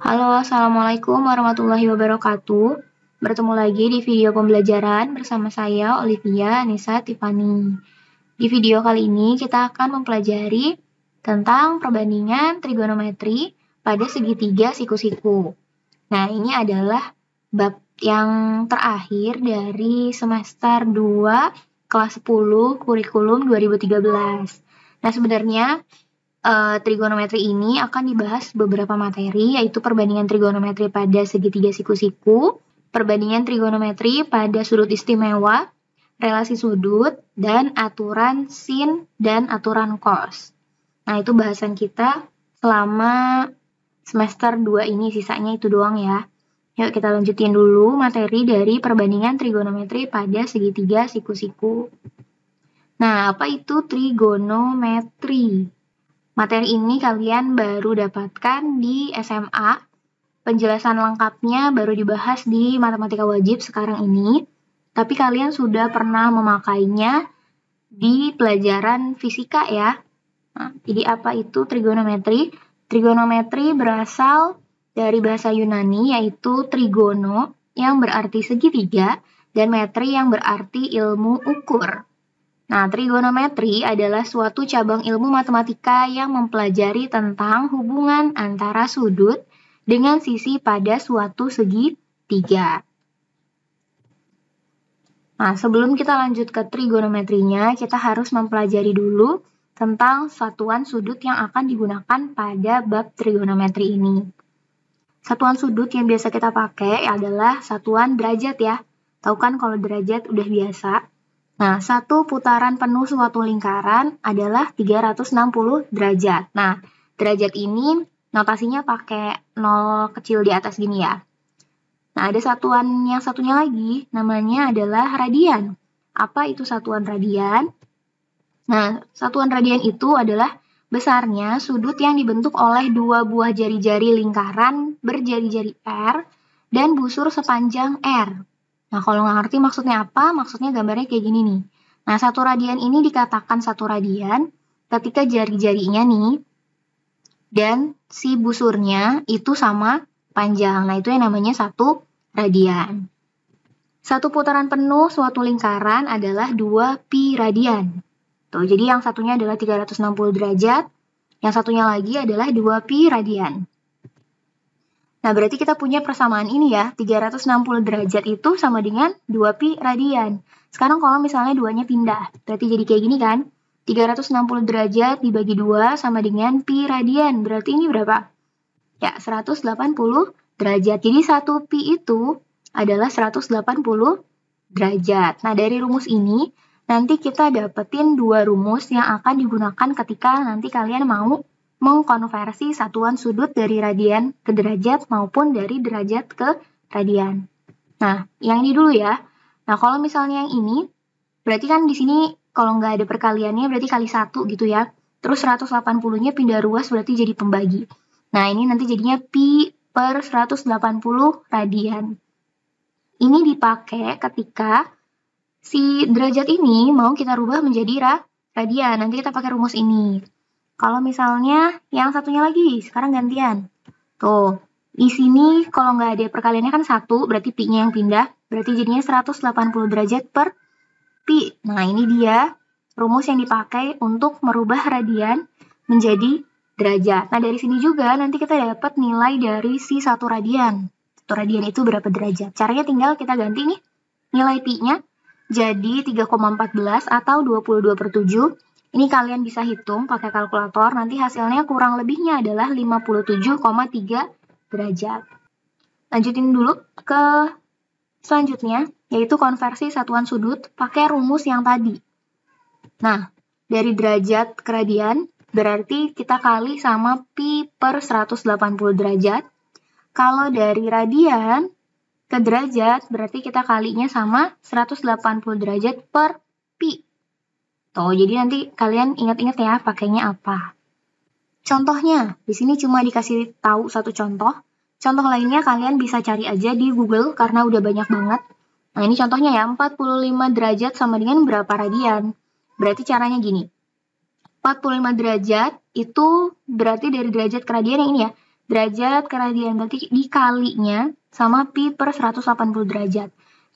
Halo, Assalamualaikum warahmatullahi wabarakatuh. Bertemu lagi di video pembelajaran bersama saya, Olivia Anissa Tiffany. Di video kali ini kita akan mempelajari tentang perbandingan trigonometri pada segitiga siku-siku. Nah, ini adalah bab yang terakhir dari semester 2 kelas 10 kurikulum 2013. Nah, sebenarnya trigonometri ini akan dibahas beberapa materi, yaitu perbandingan trigonometri pada segitiga siku-siku, perbandingan trigonometri pada sudut istimewa, relasi sudut, dan aturan sin dan aturan cos. Nah, itu bahasan kita selama semester 2 ini, sisanya itu doang ya. Yuk kita lanjutin dulu materi dari perbandingan trigonometri pada segitiga siku-siku. Nah, apa itu trigonometri? Materi ini kalian baru dapatkan di SMA. Penjelasan lengkapnya baru dibahas di matematika wajib sekarang ini. Tapi kalian sudah pernah memakainya di pelajaran fisika ya. Nah, jadi apa itu trigonometri? Trigonometri berasal dari bahasa Yunani yaitu trigono yang berarti segitiga dan metri yang berarti ilmu ukur. Nah, trigonometri adalah suatu cabang ilmu matematika yang mempelajari tentang hubungan antara sudut dengan sisi pada suatu segitiga. Nah, sebelum kita lanjut ke trigonometrinya, kita harus mempelajari dulu tentang satuan sudut yang akan digunakan pada bab trigonometri ini. Satuan sudut yang biasa kita pakai adalah satuan derajat ya. Tahu kan kalau derajat udah biasa. Nah, satu putaran penuh suatu lingkaran adalah 360 derajat. Nah, derajat ini notasinya pakai 0 kecil di atas gini ya. Nah, ada satuan yang satunya lagi, namanya adalah radian. Apa itu satuan radian? Nah, satuan radian itu adalah besarnya sudut yang dibentuk oleh dua buah jari-jari lingkaran berjari-jari R dan busur sepanjang R. Nah, kalau nggak ngerti maksudnya apa, maksudnya gambarnya kayak gini nih. Nah, satu radian ini dikatakan satu radian ketika jari-jarinya nih dan si busurnya itu sama panjang. Nah, itu yang namanya satu radian. Satu putaran penuh suatu lingkaran adalah 2 pi radian. Tuh, jadi yang satunya adalah 360 derajat, yang satunya lagi adalah 2 pi radian. Nah, berarti kita punya persamaan ini ya, 360 derajat itu sama dengan 2 pi radian. Sekarang kalau misalnya duanya pindah, berarti jadi kayak gini kan? 360 derajat dibagi 2 sama dengan pi radian. Berarti ini berapa? Ya, 180 derajat. Jadi 1 pi itu adalah 180 derajat. Nah, dari rumus ini, nanti kita dapetin dua rumus yang akan digunakan ketika nanti kalian mau mengkonversi satuan sudut dari radian ke derajat maupun dari derajat ke radian. Nah, yang ini dulu ya. Nah, kalau misalnya yang ini, berarti kan di sini kalau nggak ada perkaliannya berarti kali 1 gitu ya. Terus 180-nya pindah ruas berarti jadi pembagi. Nah, ini nanti jadinya pi per 180 radian. Ini dipakai ketika si derajat ini mau kita rubah menjadi radian. Nanti kita pakai rumus ini. Kalau misalnya yang satunya lagi, sekarang gantian. Tuh, di sini kalau nggak ada perkaliannya kan 1, berarti pi-nya yang pindah. Berarti jadinya 180 derajat per pi. Nah, ini dia rumus yang dipakai untuk merubah radian menjadi derajat. Nah, dari sini juga nanti kita dapat nilai dari si satu radian. Satu radian itu berapa derajat. Caranya tinggal kita ganti nih nilai pi-nya jadi 3,14 atau 22/7. Ini kalian bisa hitung pakai kalkulator, nanti hasilnya kurang lebihnya adalah 57,3 derajat. Lanjutin dulu ke selanjutnya, yaitu konversi satuan sudut pakai rumus yang tadi. Nah, dari derajat ke radian, berarti kita kali sama pi per 180 derajat. Kalau dari radian ke derajat, berarti kita kalinya sama 180 derajat per pi. Tuh, jadi nanti kalian ingat-ingat ya pakainya apa. Contohnya, di sini cuma dikasih tahu satu contoh. Contoh lainnya kalian bisa cari aja di Google karena udah banyak banget. Nah, ini contohnya ya, 45 derajat sama dengan berapa radian? Berarti caranya gini. 45 derajat itu berarti dari derajat ke radian yang ini ya. derajat ke radian, berarti dikalinya sama pi per 180 derajat.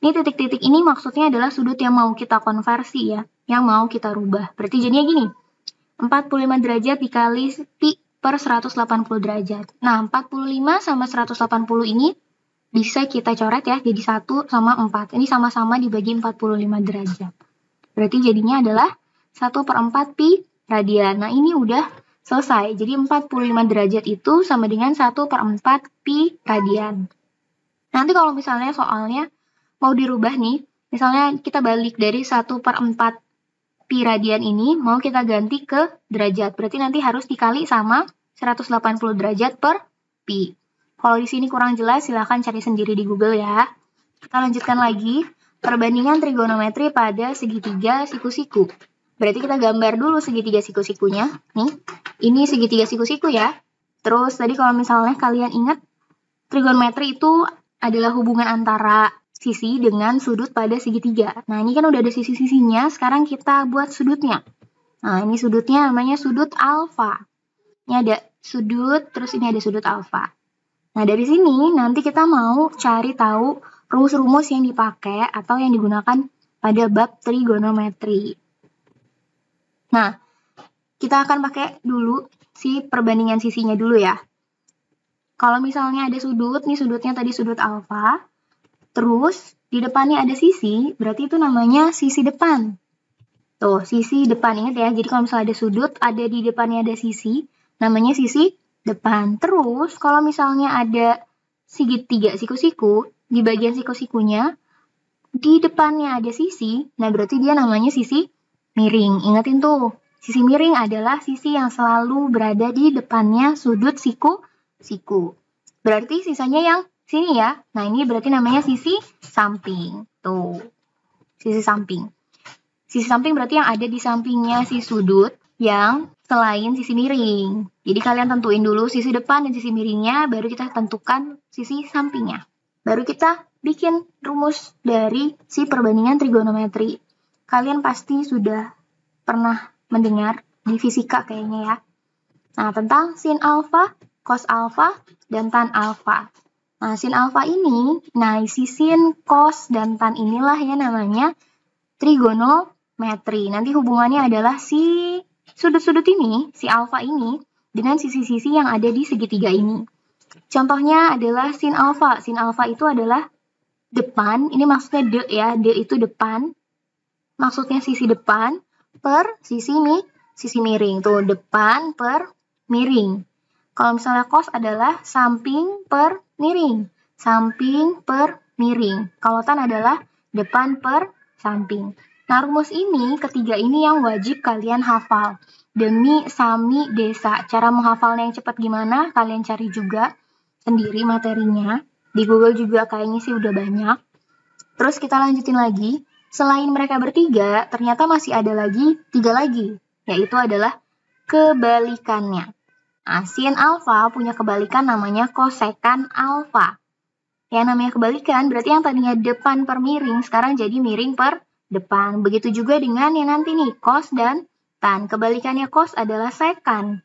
Ini titik-titik ini maksudnya adalah sudut yang mau kita konversi ya, yang mau kita rubah. Berarti jadinya gini, 45 derajat dikali pi per 180 derajat. Nah, 45 sama 180 ini bisa kita coret ya, jadi 1 sama 4. Ini sama-sama dibagi 45 derajat. Berarti jadinya adalah 1/4 pi radian. Nah, ini udah selesai. Jadi 45 derajat itu sama dengan 1/4 pi radian. Nanti kalau misalnya soalnya mau dirubah nih, misalnya kita balik dari 1/4 pi radian ini, mau kita ganti ke derajat. Berarti nanti harus dikali sama 180 derajat per pi. Kalau di sini kurang jelas, silahkan cari sendiri di Google ya. Kita lanjutkan lagi, perbandingan trigonometri pada segitiga siku-siku. Berarti kita gambar dulu segitiga siku-sikunya. Nih, ini segitiga siku-siku ya. Terus tadi kalau misalnya kalian ingat, trigonometri itu adalah hubungan antara sisi dengan sudut pada segitiga. Nah, ini kan udah ada sisi-sisinya, sekarang kita buat sudutnya. Nah, ini sudutnya namanya sudut alfa. Ini ada sudut, terus ini ada sudut alfa. Nah, dari sini nanti kita mau cari tahu rumus-rumus yang dipakai atau yang digunakan pada bab trigonometri. Nah, kita akan pakai dulu si perbandingan sisinya dulu ya. Kalau misalnya ada sudut, nih sudutnya tadi sudut alfa, terus di depannya ada sisi, berarti itu namanya sisi depan. Tuh, sisi depan, ingat ya. Jadi kalau misalnya ada sudut, ada di depannya ada sisi, namanya sisi depan. Terus kalau misalnya ada segitiga siku-siku, di bagian siku-sikunya, di depannya ada sisi, nah berarti dia namanya sisi miring. Ingatin tuh, sisi miring adalah sisi yang selalu berada di depannya sudut siku-siku. Berarti sisanya yang sini ya. Nah, ini berarti namanya sisi samping. Tuh, sisi samping. Sisi samping berarti yang ada di sampingnya si sudut yang selain sisi miring. Jadi kalian tentuin dulu sisi depan dan sisi miringnya, baru kita tentukan sisi sampingnya. Baru kita bikin rumus dari si perbandingan trigonometri. Kalian pasti sudah pernah mendengar di fisika kayaknya ya. Nah, tentang sin alfa, cos alfa, dan tan alfa. Nah, sin alfa ini, nah si sin, cos, dan tan inilah ya namanya trigonometri. Nanti hubungannya adalah si sudut-sudut ini, si alfa ini, dengan sisi-sisi yang ada di segitiga ini. Contohnya adalah sin alfa. Sin alfa itu adalah depan, ini maksudnya de ya, de itu depan. Maksudnya sisi depan per sisi miring. Tuh, depan per miring. Kalau misalnya cos adalah samping per miring. Samping per miring. Kalau tan adalah depan per samping. Nah, rumus ini, ketiga ini yang wajib kalian hafal. Demi sami desa. Cara menghafalnya yang cepat gimana? Kalian cari juga sendiri materinya. Di Google juga kayaknya sih udah banyak. Terus kita lanjutin lagi. Selain mereka bertiga, ternyata masih ada lagi 3 lagi. Yaitu adalah kebalikannya. Nah, sin alfa punya kebalikan namanya kosekan alfa. Yang namanya kebalikan berarti yang tadinya depan per miring, sekarang jadi miring per depan. Begitu juga dengan yang nanti nih, cos dan tan. Kebalikannya cos adalah sekan.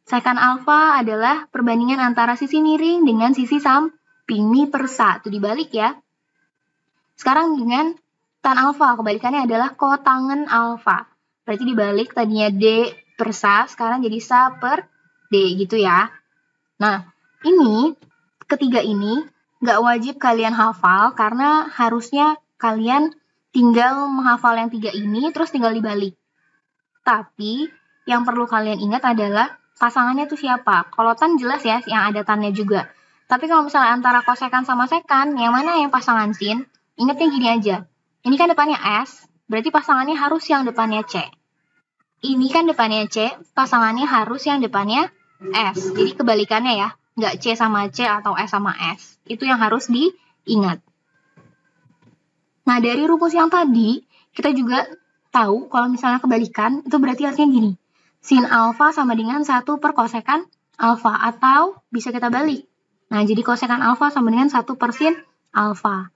Sekan alfa adalah perbandingan antara sisi miring dengan sisi samping. Mi per sa, itu dibalik ya. Sekarang dengan tan alfa, kebalikannya adalah kotangen alfa. Berarti dibalik, tadinya D per sa, sekarang jadi sa per D gitu ya. Nah, ini, ketiga ini, nggak wajib kalian hafal, karena harusnya kalian tinggal menghafal yang 3 ini, terus tinggal dibalik. Tapi, yang perlu kalian ingat adalah, pasangannya itu siapa? Kalau tan jelas ya, yang ada tannya juga. Tapi kalau misalnya antara kosekan sama sekan, yang mana yang pasangan sin? Ingatnya gini aja. Ini kan depannya S, berarti pasangannya harus yang depannya C. Ini kan depannya C, pasangannya harus yang depannya S. Jadi kebalikannya ya, nggak C sama C atau S sama S. Itu yang harus diingat. Nah, dari rumus yang tadi, kita juga tahu kalau misalnya kebalikan, itu berarti artinya gini. Sin alfa sama dengan 1 per kosekan alfa, atau bisa kita balik. Nah, jadi kosekan alfa sama dengan 1 per sin alfa.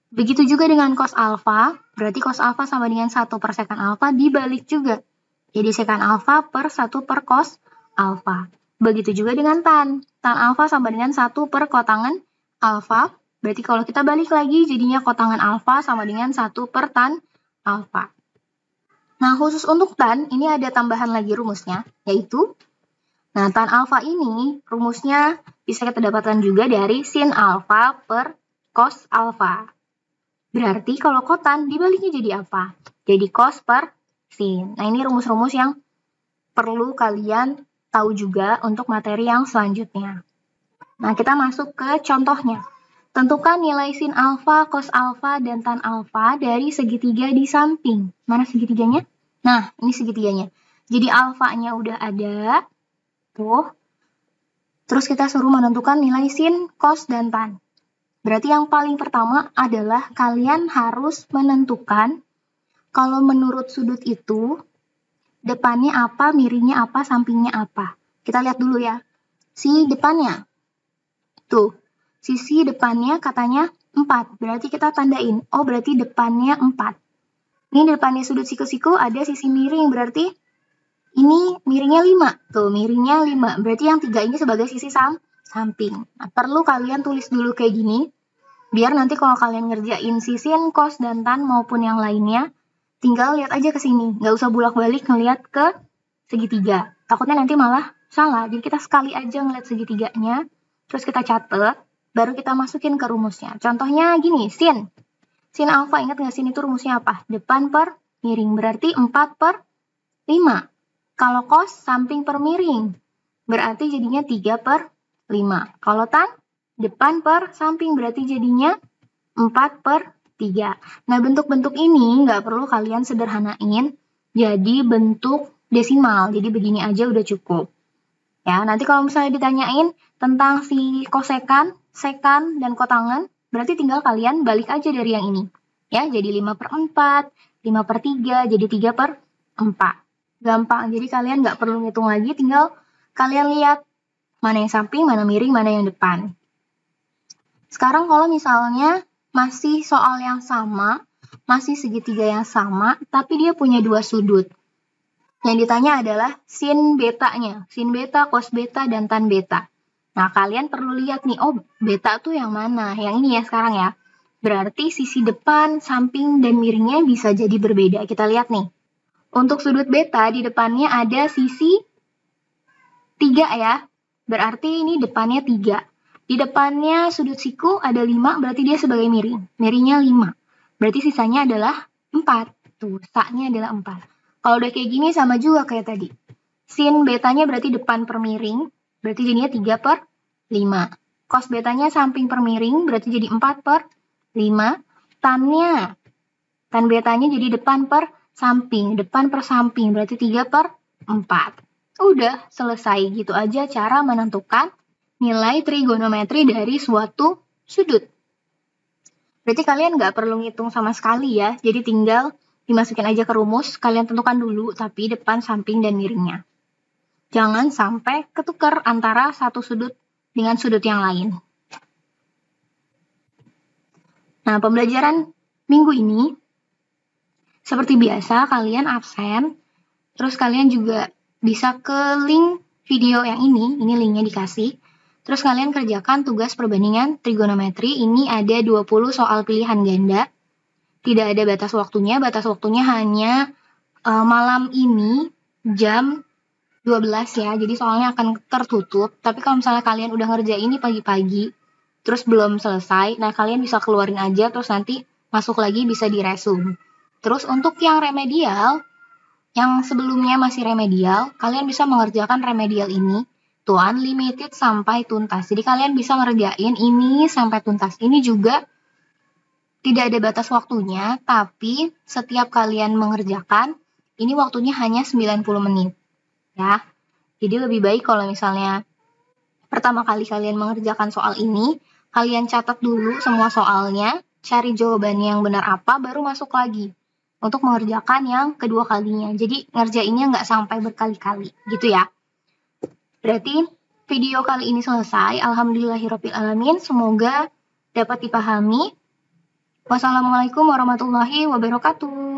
Begitu juga dengan cos alfa, berarti cos alfa sama dengan 1 per sekan alfa dibalik juga. Jadi sekan alfa per 1 per cos alfa. Begitu juga dengan tan. tan alfa sama dengan 1 per kotangan alfa. Berarti kalau kita balik lagi, jadinya kotangan alfa sama dengan 1 per tan alfa. Nah, khusus untuk tan, ini ada tambahan lagi rumusnya, yaitu, nah, tan alfa ini rumusnya bisa kita dapatkan juga dari sin alfa per cos alfa. Berarti kalau kotan, dibaliknya jadi apa? Jadi cos per sin. Nah, ini rumus-rumus yang perlu kalian tahu juga untuk materi yang selanjutnya. Nah, kita masuk ke contohnya. Tentukan nilai sin alfa, cos alfa, dan tan alfa dari segitiga di samping. Mana segitiganya? Nah, ini segitiganya. Jadi alfanya udah ada. Tuh. Terus kita suruh menentukan nilai sin, cos, dan tan. Berarti yang paling pertama adalah kalian harus menentukan kalau menurut sudut itu depannya apa, miringnya apa, sampingnya apa. Kita lihat dulu ya. Si depannya. Tuh, sisi depannya katanya 4. Berarti kita tandain. Oh, berarti depannya 4. Ini depannya sudut siku-siku ada sisi miring. Berarti ini miringnya 5. Tuh, miringnya 5. Berarti yang 3 ini sebagai sisi samping. Nah, perlu kalian tulis dulu kayak gini. Biar nanti kalau kalian ngerjain sin, cos, dan tan maupun yang lainnya, tinggal lihat aja ke sini. Nggak usah bolak-balik ngelihat ke segitiga. Takutnya nanti malah salah. Jadi kita sekali aja ngeliat segitiganya. Terus kita catat. Baru kita masukin ke rumusnya. Contohnya gini, sin. Sin alfa, ingat nggak sin itu rumusnya apa? Depan per miring. Berarti 4 per 5. Kalau cos, samping per miring. Berarti jadinya 3 per 5. Kalau tan, depan per samping. Berarti jadinya 4 per 3. Nah, bentuk-bentuk ini nggak perlu kalian sederhanain jadi bentuk desimal. Jadi begini aja udah cukup. Ya, nanti kalau misalnya ditanyain tentang si kosekan, sekan, dan kotangan, berarti tinggal kalian balik aja dari yang ini. Ya, jadi 5 per 4, 5 per 3, jadi 3 per 4. Gampang, jadi kalian nggak perlu ngitung lagi, tinggal kalian lihat mana yang samping, mana miring, mana yang depan. Sekarang kalau misalnya masih soal yang sama, masih segitiga yang sama, tapi dia punya 2 sudut. Yang ditanya adalah sin betanya, sin beta, cos beta, dan tan beta. Nah, kalian perlu lihat nih, oh beta tuh yang mana? Yang ini ya sekarang ya. Berarti sisi depan, samping, dan miringnya bisa jadi berbeda. Kita lihat nih. Untuk sudut beta, di depannya ada sisi 3 ya. Berarti ini depannya 3. Di depannya sudut siku ada 5, berarti dia sebagai miring. Miringnya 5. Berarti sisanya adalah 4. Tuh, saknya adalah 4. Kalau udah kayak gini sama juga kayak tadi. Sin betanya berarti depan per miring, berarti jadinya 3 per 5. Cos betanya samping per miring, berarti jadi 4 per 5. Tannya, tan betanya jadi depan per samping. Depan per samping, berarti 3 per 4. Udah, selesai. Gitu aja cara menentukan nilai trigonometri dari suatu sudut. Berarti kalian nggak perlu ngitung sama sekali ya. Jadi tinggal dimasukin aja ke rumus. Kalian tentukan dulu, tapi depan, samping, dan miringnya. Jangan sampai ketukar antara satu sudut dengan sudut yang lain. Nah, pembelajaran minggu ini, seperti biasa, kalian absen. Terus kalian juga bisa ke link video yang ini linknya dikasih. Terus kalian kerjakan tugas perbandingan trigonometri. Ini ada 20 soal pilihan ganda. Tidak ada batas waktunya hanya malam ini jam 12 ya. Jadi soalnya akan tertutup. Tapi kalau misalnya kalian udah ngerjain ini pagi-pagi, terus belum selesai, nah kalian bisa keluarin aja, terus nanti masuk lagi bisa diresum. Terus untuk yang remedial, yang sebelumnya masih remedial, kalian bisa mengerjakan remedial ini tuh unlimited sampai tuntas. Jadi kalian bisa ngerjain ini sampai tuntas. Ini juga tidak ada batas waktunya, tapi setiap kalian mengerjakan, ini waktunya hanya 90 menit. Ya. Jadi lebih baik kalau misalnya pertama kali kalian mengerjakan soal ini, kalian catat dulu semua soalnya, cari jawabannya yang benar apa, baru masuk lagi untuk mengerjakan yang kedua kalinya. Jadi ngerjainnya nggak sampai berkali-kali, gitu ya. Berarti video kali ini selesai. Alhamdulillahirrabbilalamin. Semoga dapat dipahami. Wassalamualaikum warahmatullahi wabarakatuh.